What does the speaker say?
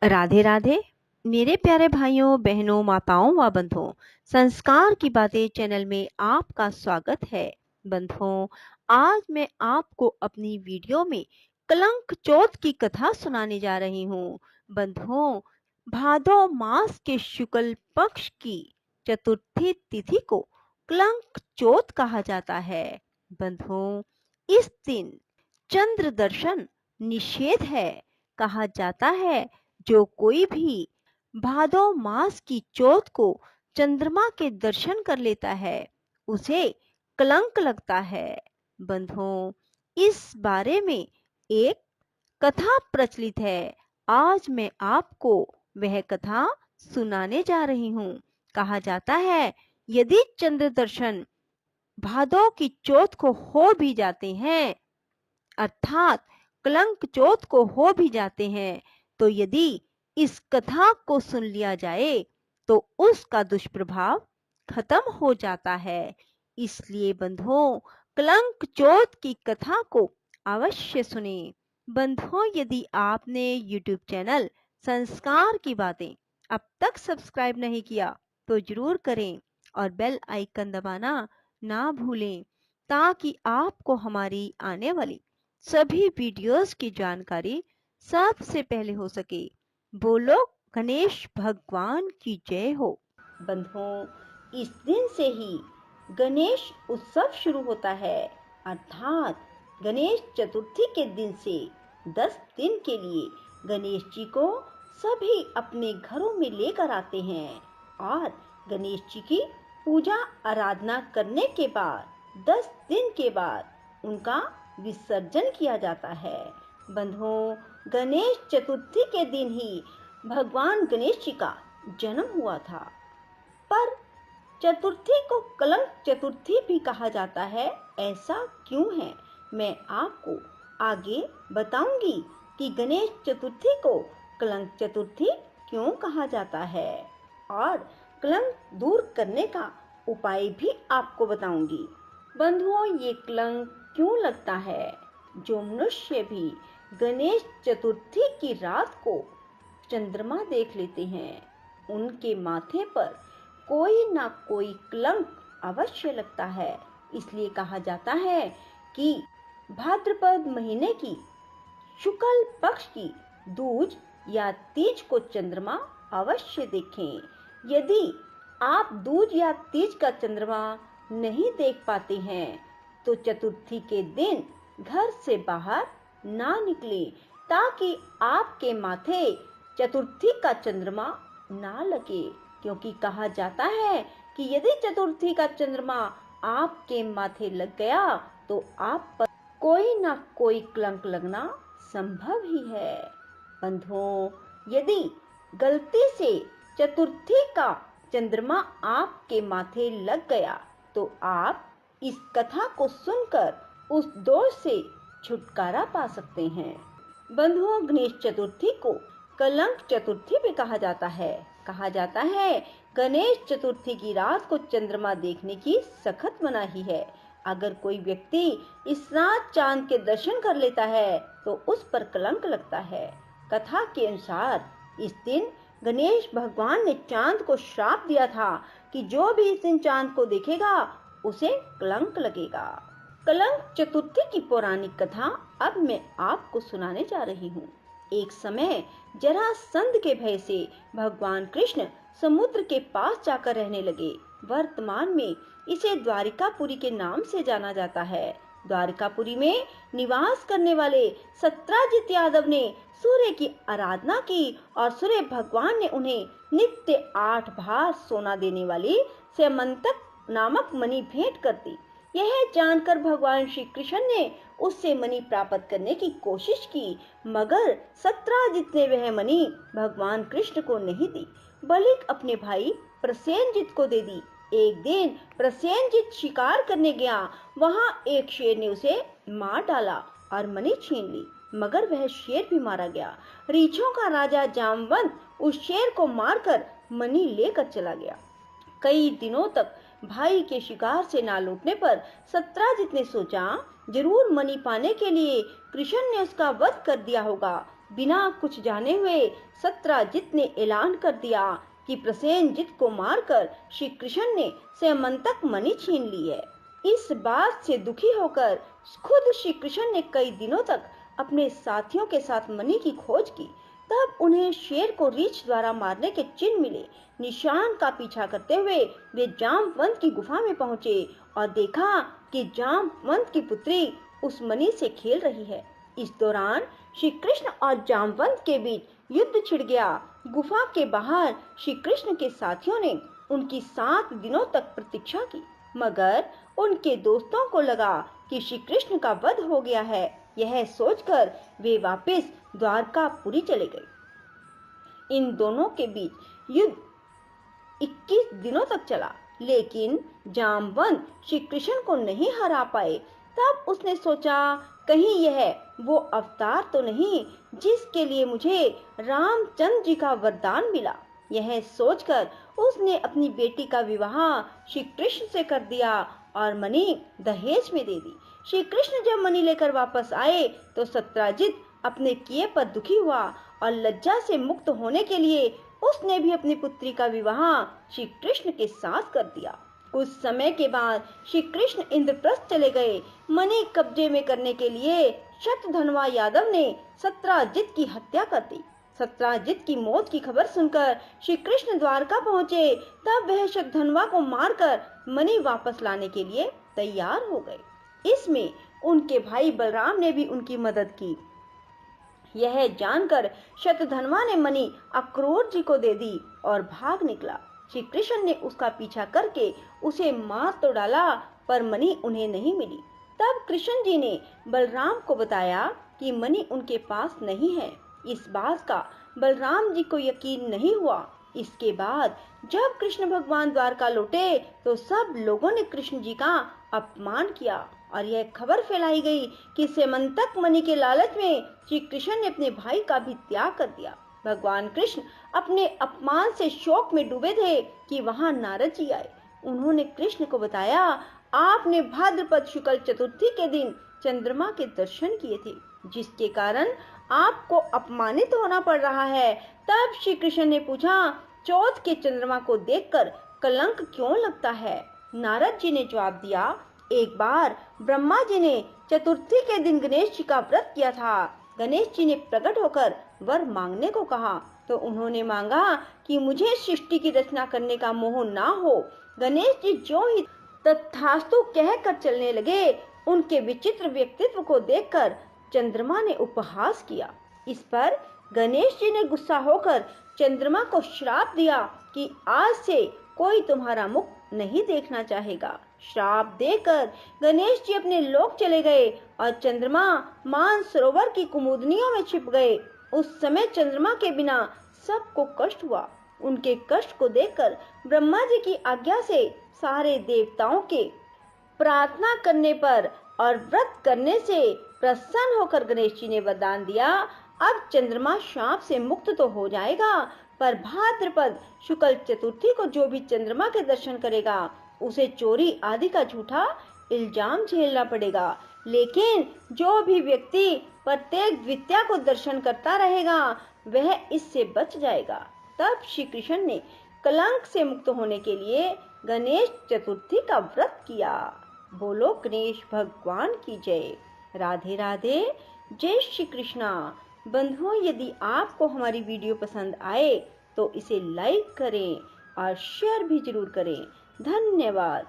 राधे राधे। मेरे प्यारे भाइयों बहनों माताओं व बंधुओं, संस्कार की बातें चैनल में आपका स्वागत है। बंधुओं, आज मैं आपको अपनी वीडियो में कलंक चौथ की कथा सुनाने जा रही हूँ। बंधुओं, भादो मास के शुक्ल पक्ष की चतुर्थी तिथि को कलंक चौथ कहा जाता है। बंधुओं, इस दिन चंद्र दर्शन निषेध है। कहा जाता है जो कोई भी भादो मास की चौथ को चंद्रमा के दर्शन कर लेता है उसे कलंक लगता है। बंधुओं, इस बारे में एक कथा प्रचलित है। आज मैं आपको वह कथा सुनाने जा रही हूँ। कहा जाता है यदि चंद्र दर्शन भादो की चौथ को हो भी जाते हैं, अर्थात कलंक चौथ को हो भी जाते हैं, तो यदि इस कथा को सुन लिया जाए तो उसका दुष्प्रभाव खत्म हो जाता है। इसलिए बंधुओं, कलंक चौथ की कथा को अवश्य सुने। बंधुओं, यदि आपने YouTube चैनल संस्कार की बातें अब तक सब्सक्राइब नहीं किया तो जरूर करें और बेल आइकन दबाना ना भूलें, ताकि आपको हमारी आने वाली सभी वीडियोस की जानकारी सबसे पहले हो सके। बोलो गणेश भगवान की जय हो। बंधुओं, इस दिन से ही गणेश उत्सव शुरू होता है, अर्थात गणेश चतुर्थी के दिन से 10 दिन के लिए गणेश जी को सभी अपने घरों में लेकर आते हैं और गणेश जी की पूजा आराधना करने के बाद 10 दिन के बाद उनका विसर्जन किया जाता है। बंधुओं, गणेश चतुर्थी के दिन ही भगवान गणेश जी का जन्म हुआ था, पर चतुर्थी को कलंक चतुर्थी भी कहा जाता है। ऐसा क्यों है, मैं आपको आगे बताऊंगी कि गणेश चतुर्थी को कलंक चतुर्थी क्यों कहा जाता है और कलंक दूर करने का उपाय भी आपको बताऊंगी। बंधुओं, ये कलंक क्यों लगता है? जो मनुष्य भी गणेश चतुर्थी की रात को चंद्रमा देख लेते हैं, उनके माथे पर कोई ना कोई कलंक अवश्य लगता है। इसलिए कहा जाता है कि भाद्रपद महीने की शुक्ल पक्ष की दूज या तीज को चंद्रमा अवश्य देखें। यदि आप दूज या तीज का चंद्रमा नहीं देख पाते हैं तो चतुर्थी के दिन घर से बाहर ना निकलें, ताकि आपके माथे चतुर्थी का चंद्रमा ना लगे। क्योंकि कहा जाता है कि यदि चतुर्थी का चंद्रमा आपके माथे लग गया तो आप पर कोई ना कोई कलंक लगना संभव ही है। बंधुओं, यदि गलती से चतुर्थी का चंद्रमा आपके माथे लग गया तो आप इस कथा को सुनकर उस दोष से छुटकारा पा सकते हैं। बंधुओं, गणेश चतुर्थी को कलंक चतुर्थी भी कहा जाता है। कहा जाता है गणेश चतुर्थी की रात को चंद्रमा देखने की सख्त मनाही है। अगर कोई व्यक्ति इस रात चांद के दर्शन कर लेता है तो उस पर कलंक लगता है। कथा के अनुसार इस दिन गणेश भगवान ने चांद को श्राप दिया था कि जो भी इस दिन चांद को देखेगा उसे कलंक लगेगा। कलंक चतुर्थी की पौराणिक कथा अब मैं आपको सुनाने जा रही हूँ। एक समय जरासंध के भय से भगवान कृष्ण समुद्र के पास जाकर रहने लगे। वर्तमान में इसे द्वारिकापुरी के नाम से जाना जाता है। द्वारिकापुरी में निवास करने वाले सत्राजित यादव ने सूर्य की आराधना की और सूर्य भगवान ने उन्हें नित्य 8 भार सोना देने वाली स्यमंतक नामक मणि भेंट कर दी। यह जानकर भगवान श्री कृष्ण ने उससे मणि प्राप्त करने की कोशिश की, मगर सत्राजित ने वह मणि भगवान कृष्ण को नहीं दी, बल्कि अपने भाई प्रसेनजित को दे दी। एक दिन प्रसेनजित शिकार करने गया, वहां एक शेर ने उसे मार डाला और मणि छीन ली, मगर वह शेर भी मारा गया। रीछों का राजा जामवंत उस शेर को मारकर मणि लेकर चला गया। कई दिनों तक भाई के शिकार से ना लौटने पर सत्राजित ने सोचा जरूर मणि पाने के लिए कृष्ण ने उसका वध कर दिया होगा। बिना कुछ जाने हुए सत्यजित ने ऐलान कर दिया कि प्रसेनजित को मारकर श्री कृष्ण ने स्यमंतक मणि छीन ली है। इस बात से दुखी होकर खुद श्री कृष्ण ने कई दिनों तक अपने साथियों के साथ मणि की खोज की। तब उन्हें शेर को रीछ द्वारा मारने के चिन्ह मिले। निशान का पीछा करते हुए वे जामवंत की गुफा में पहुंचे और देखा कि जामवंत की पुत्री उस मणि से खेल रही है। इस दौरान श्री कृष्ण और जामवंत के बीच युद्ध छिड़ गया। गुफा के बाहर श्री कृष्ण के साथियों ने उनकी 7 दिनों तक प्रतीक्षा की, मगर उनके दोस्तों को लगा कि श्री कृष्ण का वध हो गया है। यह सोचकर वे वापस द्वारकापुरी चले गए। इन दोनों के बीच युद्ध 21 दिनों तक चला, लेकिन जामवंत श्री कृष्ण को नहीं हरा पाए। तब उसने सोचा, कहीं यह वो अवतार तो नहीं जिसके लिए मुझे रामचंद्र जी का वरदान मिला। यह सोचकर उसने अपनी बेटी का विवाह श्री कृष्ण से कर दिया और मणि दहेज में दे दी। श्री कृष्ण जब मणि लेकर वापस आए तो सत्यजित अपने किए पर दुखी हुआ और लज्जा से मुक्त होने के लिए उसने भी अपनी पुत्री का विवाह श्री कृष्ण के साथ कर दिया। कुछ समय के बाद श्री कृष्ण इंद्रप्रस्थ चले गए। मणि कब्जे में करने के लिए शतधनवा यादव ने सत्यजित की हत्या कर दी। सत्यजित की मौत की खबर सुनकर श्री कृष्ण द्वारका पहुँचे। तब वह शतधनवा को मारकर मणि वापस लाने के लिए तैयार हो गए। इसमें उनके भाई बलराम ने भी उनकी मदद की। यह जानकर शतधनवा ने मणि अक्रूर जी को दे दी और भाग निकला। श्री कृष्ण ने उसका पीछा करके उसे मार तो डाला, पर मणि उन्हें नहीं मिली। तब कृष्ण जी ने बलराम को बताया कि मणि उनके पास नहीं है। इस बात का बलराम जी को यकीन नहीं हुआ। इसके बाद जब कृष्ण भगवान द्वारका लौटे तो सब लोगों ने कृष्ण जी का अपमान किया और यह खबर फैलाई गई कि स्यमंतक मणि के लालच में श्री कृष्ण ने अपने भाई का भी त्याग कर दिया। भगवान कृष्ण अपने अपमान से शोक में डूबे थे कि वहां नारद जी आए। उन्होंने कृष्ण को बताया, आपने भाद्रपद शुक्ल चतुर्थी के दिन चंद्रमा के दर्शन किए थे, जिसके कारण आपको अपमानित होना पड़ रहा है। तब श्री कृष्ण ने पूछा, चौथ के चंद्रमा को देखकर कलंक क्यों लगता है? नारद जी ने जवाब दिया, एक बार ब्रह्मा जी ने चतुर्थी के दिन गणेश जी का व्रत किया था। गणेश जी ने प्रकट होकर वर मांगने को कहा तो उन्होंने मांगा कि मुझे सृष्टि की रचना करने का मोह ना हो। गणेश जी जो ही तथास्तु कहकर चलने लगे, उनके विचित्र व्यक्तित्व को देखकर चंद्रमा ने उपहास किया। इस पर गणेश जी ने गुस्सा होकर चंद्रमा को श्राप दिया कि आज से कोई तुम्हारा मुख नहीं देखना चाहेगा। श्राप देकर गणेश जी अपने लोक चले गए और चंद्रमा मान सरोवर की कुमुदनियों में छिप गए। उस समय चंद्रमा के बिना सबको कष्ट हुआ। उनके कष्ट को देखकर ब्रह्मा जी की आज्ञा से सारे देवताओं के प्रार्थना करने पर और व्रत करने से प्रसन्न होकर गणेश जी ने वरदान दिया, अब चंद्रमा शाप से मुक्त तो हो जाएगा, पर भाद्रपद शुक्ल चतुर्थी को जो भी चंद्रमा के दर्शन करेगा उसे चोरी आदि का झूठा इल्जाम झेलना पड़ेगा। लेकिन जो भी व्यक्ति प्रत्येक द्वितीया को दर्शन करता रहेगा वह इससे बच जाएगा। तब श्री कृष्ण ने कलंक से मुक्त होने के लिए गणेश चतुर्थी का व्रत किया। बोलो गणेश भगवान की जय। राधे राधे। जय श्री कृष्णा। बंधुओं, यदि आपको हमारी वीडियो पसंद आए तो इसे लाइक करें और शेयर भी जरूर करें। धन्यवाद।